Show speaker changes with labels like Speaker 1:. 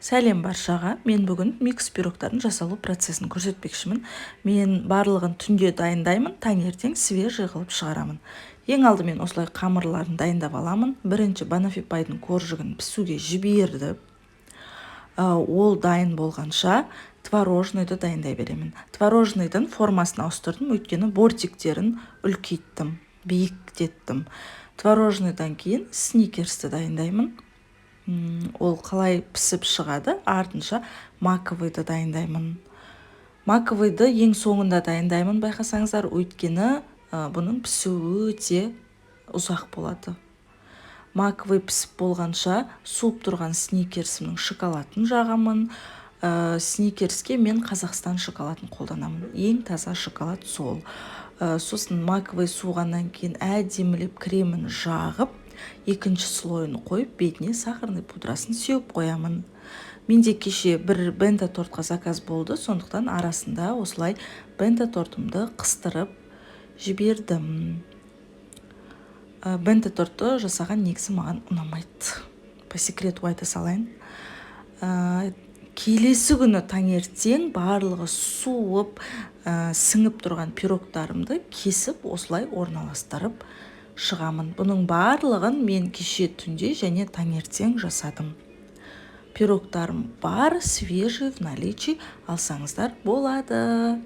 Speaker 1: Сәлем баршаға. Мен бүгін микс пирогтардың жасалу процесін көрсетпекшімін. Мен барлығын түнде дайындаймын, таңертең свежий қылып шығарамын. Ең алдымен осылай қамырларын дайындап аламын. Бірінші банафипайдың коржығын пісуге жібердім. Ол дайын болғанша творожныйды дайындай беремін. Творожныйдың формасын ауыстырдым, өйткені бортиктерін үлкейттім, биіктеттім. Творожныйдан кейін сникерсті дайындаймын. Ол қалай пісіп шығады, артынша маковыйды дайындаймын. Маковыйды ең соңында дайындаймын, байқасаңыздар, өйткені бұның пісуі өте ұзақ болады. Маковый пісіп болғанша суып тұрған сникерсімнің шоколадын жағамын. Сникерске мен Қазақстан шоколадын қолданамын. Ең таза шоколад сол. Сосын маковый суығаннан кейін әдемілеп кремін жағып, екінші слойын қойып, бетіне сахарный пудрасын сеуіп қоямын. Менде кеше бір бента тортқа заказ болды, сондықтан арасында осылай бента тортымды қыстырып жібердім. Бента тортты жасаған негізі маған ұнамайды. По секрету айта салайын. Келесі күні таңертең барлығы суып, сіңіп тұрған пирогтарымды кесіп, осылай орналастырып шығамын. Бұның барлығын мен кеше түнде және таңертең жасадым. Пирогтарым бар, свежий в наличии, алсаңыздар болады.